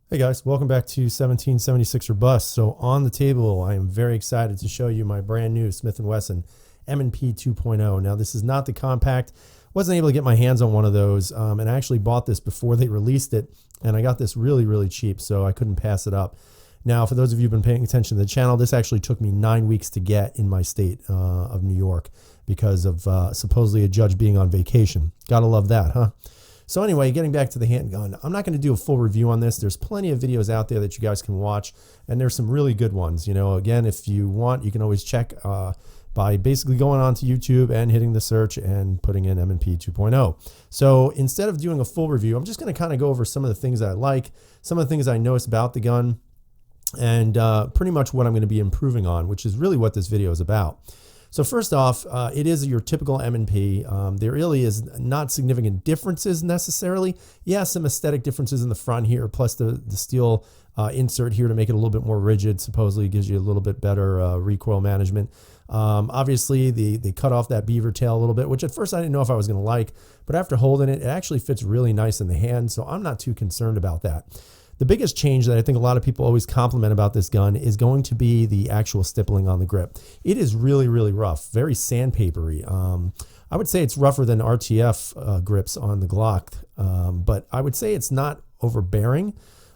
Hey guys, welcome back to 1776 or Bust. So on the table, I am very excited to show you my brand new Smith & Wesson M&P 2.0. Now this is not the compact. Wasn't able to get my hands on one of those, and I actually bought this before they released it, and I got this really cheap, so I couldn't pass it up. Now, for those of you who've been paying attention to the channel, this actually took me 9 weeks to get in my state of New York because of supposedly a judge being on vacation. Gotta love that, huh? So anyway, getting back to the handgun, I'm not going to do a full review on this. There's plenty of videos out there that you guys can watch, and there's some really good ones. You know, again, if you want, you can always check by basically going onto YouTube and hitting the search and putting in M&P 2.0. So instead of doing a full review, I'm just going to kind of go over some of the things I like, some of the things I noticed about the gun, and pretty much what I'm going to be improving on, which is really what this video is about. So first off, it is your typical M&P. There really is not significant differences necessarily. Yeah, some aesthetic differences in the front here, plus the steel insert here to make it a little bit more rigid. Supposedly gives you a little bit better recoil management. Obviously, they cut off that beaver tail a little bit, which at first I didn't know if I was going to like, but after holding it, it actually fits really nice in the hand, so I'm not too concerned about that. The biggest change that I think a lot of people always compliment about this gun is going to be the actual stippling on the grip. It is really rough, very sandpapery. I would say it's rougher than RTF grips on the Glock, but I would say it's not overbearing.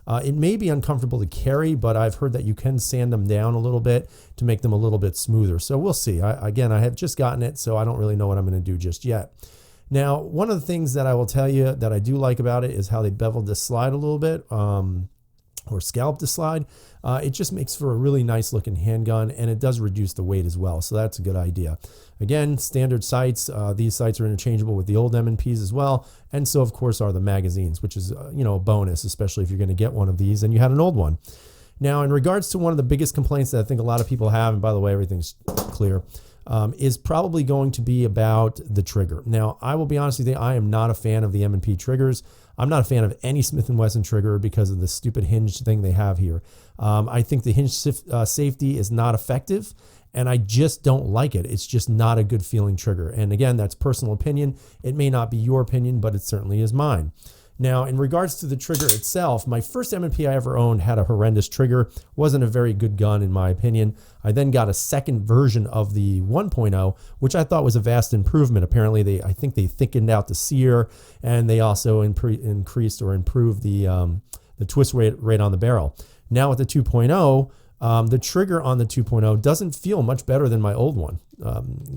It may be uncomfortable to carry, but I've heard that you can sand them down a little bit to make them a little bit smoother. So we'll see. Again, I have just gotten it, so I don't really know what I'm going to do just yet. Now, one of the things that I will tell you that I do like about it is how they beveled this slide a little bit, or scalloped the slide. It just makes for a really nice looking handgun, and it does reduce the weight as well, so that's a good idea. Again, standard sights. These sights are interchangeable with the old M&Ps as well, and so of course are the magazines, which is you know, a bonus, especially if you're going to get one of these and you had an old one. Now, in regards to one of the biggest complaints that I think a lot of people have, and by the way, everything's clear, is probably going to be about the trigger. Now, I will be honest with you, I am not a fan of the M&P triggers. I'm not a fan of any Smith & Wesson trigger because of the stupid hinge thing they have here. I think the hinge safety is not effective, and I just don't like it. It's just not a good feeling trigger. And again, that's personal opinion. It may not be your opinion, but it certainly is mine. Now, in regards to the trigger itself, my first M&P I ever owned had a horrendous trigger. Wasn't a very good gun in my opinion. I then got a second version of the 1.0, which I thought was a vast improvement. Apparently, I think they thickened out the sear, and they also increased or improved the twist rate on the barrel. Now with the 2.0, the trigger on the 2.0 doesn't feel much better than my old one,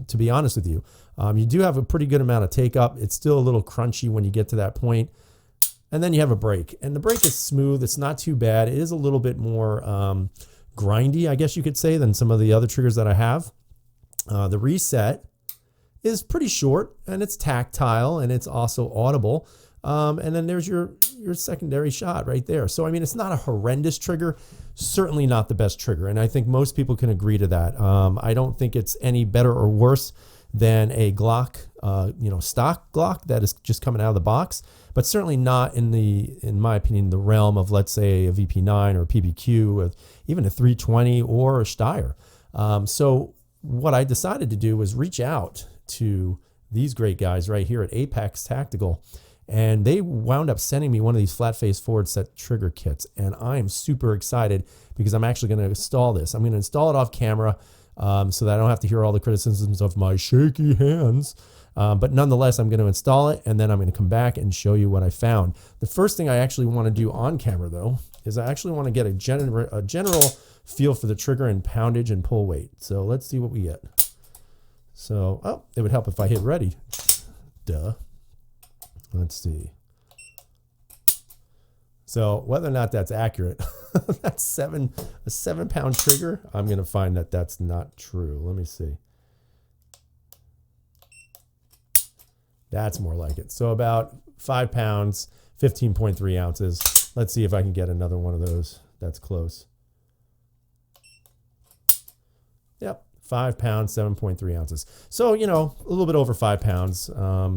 to be honest with you. You do have a pretty good amount of take up. It's still a little crunchy when you get to that point. And then you have a break, and the break is smooth. It's not too bad. It is a little bit more grindy, I guess you could say, than some of the other triggers that I have. The reset is pretty short, and it's tactile, and it's also audible. And then there's your secondary shot right there. So, I mean, it's not a horrendous trigger, certainly not the best trigger, and I think most people can agree to that. I don't think it's any better or worse than a Glock, you know, stock Glock that is just coming out of the box, but certainly not in my opinion, the realm of, let's say, a VP9 or a PBQ, or even a 320 or a Steyr. So what I decided to do was reach out to these great guys right here at Apex Tactical, and they wound up sending me one of these flat face forward set trigger kits, and I am super excited because I'm actually going to install this. I'm going to install it off camera, so that I don't have to hear all the criticisms of my shaky hands. But nonetheless, I'm going to install it, and then I'm going to come back and show you what I found. The first thing I actually want to do on camera, though, is I actually want to get a general feel for the trigger and poundage and pull weight. So let's see what we get. So, oh, it would help if I hit ready. Duh. Let's see. So whether or not that's accurate, that's a 7-pound trigger. I'm going to find that that's not true. Let me see. That's more like it. So about 5 pounds, 15.3 ounces. Let's see if I can get another one of those. That's close. Yep, 5 pounds, 7.3 ounces. So, you know, a little bit over 5 pounds,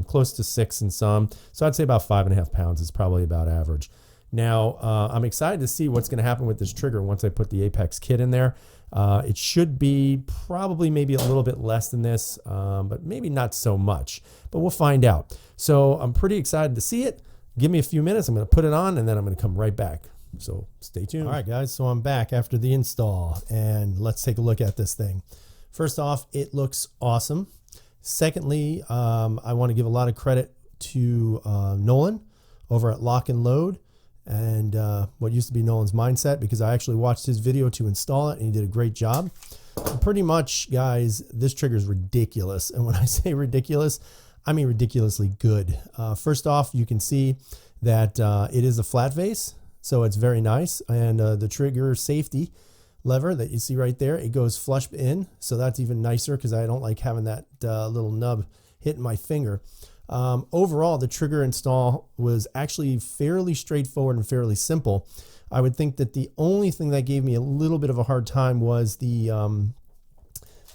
close to 6 in some. So I'd say about 5.5 pounds is probably about average. Now, I'm excited to see what's going to happen with this trigger once I put the Apex kit in there. It should be probably maybe a little bit less than this, but maybe not so much. But we'll find out. So I'm pretty excited to see it. Give me a few minutes. I'm going to put it on, and then I'm going to come right back. So stay tuned. All right, guys. So I'm back after the install, and let's take a look at this thing. First off, it looks awesome. Secondly, I want to give a lot of credit to Nolan over at Lock and Load, and what used to be Nolan's Mindset, because I actually watched his video to install it, and he did a great job. Pretty much, guys, this trigger is ridiculous. And when I say ridiculous, I mean ridiculously good. First off, you can see that it is a flat face, so it's very nice. And the trigger safety lever that you see right there, it goes flush in, so that's even nicer because I don't like having that little nub hitting my finger. Overall, the trigger install was actually fairly straightforward and fairly simple. I would think that the only thing that gave me a little bit of a hard time was the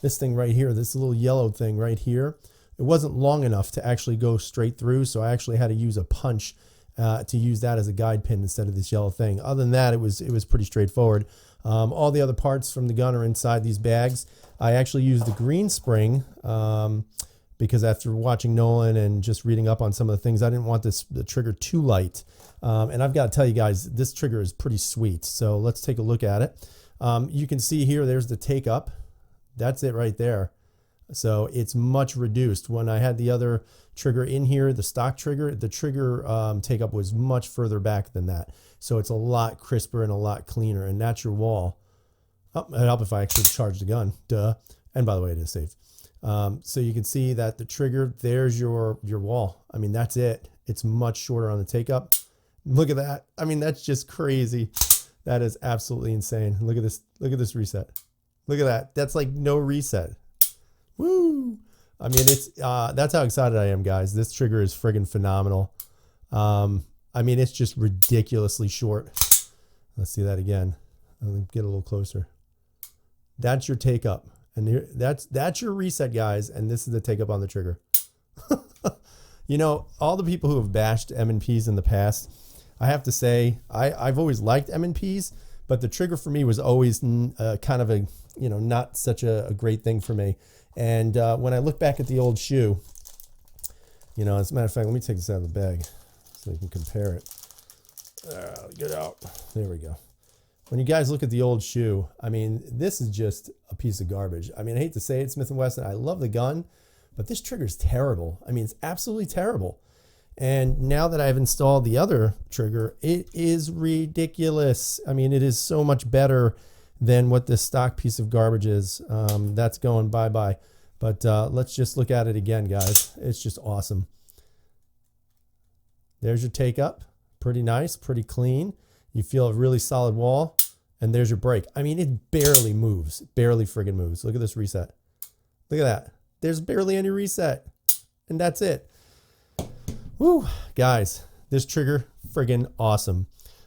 this thing right here, this little yellow thing right here. It wasn't long enough to actually go straight through, so I actually had to use a punch to use that as a guide pin instead of this yellow thing. Other than that, it was pretty straightforward. All the other parts from the gun are inside these bags. I actually used the green spring because after watching Nolan and just reading up on some of the things, I didn't want the trigger too light. And I've got to tell you guys, this trigger is pretty sweet. So let's take a look at it. You can see here, there's the take up. That's it right there. So it's much reduced. When I had the other trigger in here, the stock trigger, the trigger take up was much further back than that. So it's a lot crisper and a lot cleaner, and that's your wall. Oh, it'd help if I actually charged the gun, duh. And by the way, it is safe. So you can see that the trigger, there's your wall. I mean, that's it. It's much shorter on the take up. Look at that. I mean, that's just crazy. That is absolutely insane. Look at this. Look at this reset. Look at that. That's like no reset. Woo. I mean, it's that's how excited I am, guys. This trigger is friggin' phenomenal. I mean, it's just ridiculously short. Let's see that again. I'll get a little closer. That's your take up. And here, that's your reset, guys. And this is the take up on the trigger. You know, all the people who have bashed M&Ps in the past, I have to say, I've always liked M&Ps, but the trigger for me was always kind of a, you know, not such a great thing for me. And when I look back at the old shoe, you know, as a matter of fact, let me take this out of the bag so you can compare it. Get out. There we go. When you guys look at the old shoe, I mean, this is just a piece of garbage. I mean, I hate to say it, Smith & Wesson, I love the gun, but this trigger is terrible. I mean, it's absolutely terrible. And now that I've installed the other trigger, it is ridiculous. I mean, it is so much better than what this stock piece of garbage is. That's going bye-bye. But let's just look at it again, guys. It's just awesome. There's your take up. Pretty nice, pretty clean. You feel a really solid wall. And there's your break. I mean, it barely moves. Barely friggin' moves. Look at this reset. Look at that. There's barely any reset. And that's it. Woo, guys, this trigger, friggin' awesome.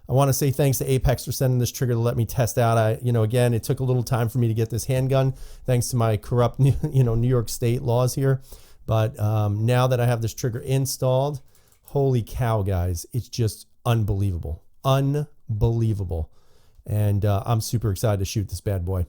I want to say thanks to Apex for sending this trigger to let me test out. You know, again, it took a little time for me to get this handgun, thanks to my corrupt, you know, New York State laws here. But now that I have this trigger installed, holy cow, guys, it's just unbelievable, unbelievable. And I'm super excited to shoot this bad boy.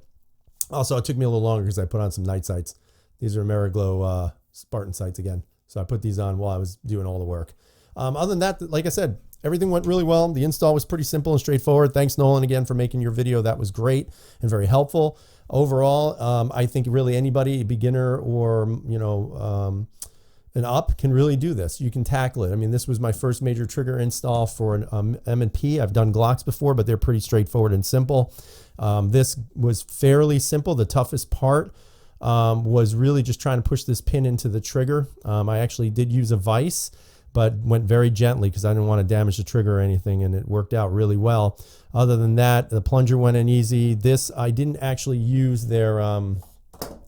Also, it took me a little longer because I put on some night sights. These are Ameriglow Spartan sights again. So I put these on while I was doing all the work. Other than that, like I said, everything went really well. The install was pretty simple and straightforward. Thanks, Nolan, again, for making your video. That was great and very helpful. Overall, I think really anybody, a beginner or, you know, an up, can really do this. You can tackle it. I mean, this was my first major trigger install for an M&P. I've done Glocks before, but they're pretty straightforward and simple. This was fairly simple. The toughest part was really just trying to push this pin into the trigger. I actually did use a vise, but went very gently because I didn't want to damage the trigger or anything, and it worked out really well. Other than that, the plunger went in easy. This, I didn't actually use their, what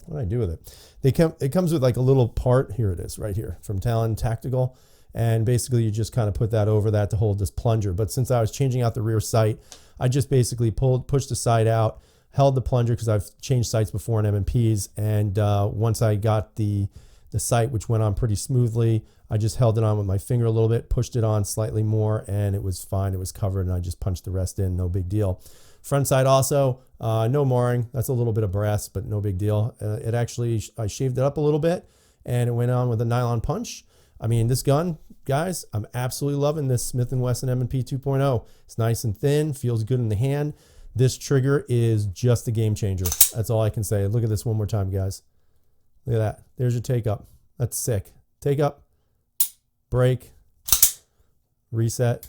did I do with it? It comes with like a little part, here it is, right here, from Talon Tactical, and basically you just kind of put that over that to hold this plunger. But since I was changing out the rear sight, I just basically pushed the sight out, held the plunger because I've changed sights before in M&Ps, and once I got the sight, which went on pretty smoothly, I just held it on with my finger a little bit, pushed it on slightly more, and it was fine. It was covered, and I just punched the rest in. No big deal. Front sight also, no marring. That's a little bit of brass, but no big deal. It actually, I shaved it up a little bit, and it went on with a nylon punch. I mean, this gun guys, I'm absolutely loving this Smith & Wesson M&P 2.0. It's nice and thin, feels good in the hand. This trigger is just a game changer. That's all I can say. Look at this one more time, guys. Look at that. There's your take up. That's sick. Take up, break, reset.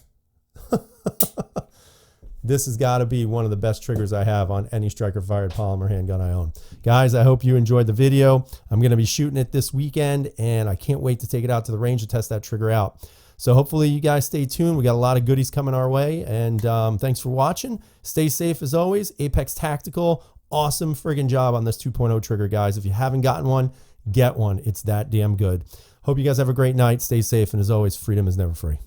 This has got to be one of the best triggers I have on any striker fired polymer handgun I own. Guys, I hope you enjoyed the video. I'm going to be shooting it this weekend, and I can't wait to take it out to the range to test that trigger out. So hopefully you guys stay tuned. We got a lot of goodies coming our way, and thanks for watching. Stay safe as always. Apex Tactical, awesome friggin' job on this 2.0 trigger, guys. If you haven't gotten one, get one. It's that damn good. Hope you guys have a great night. Stay safe, and as always, freedom is never free.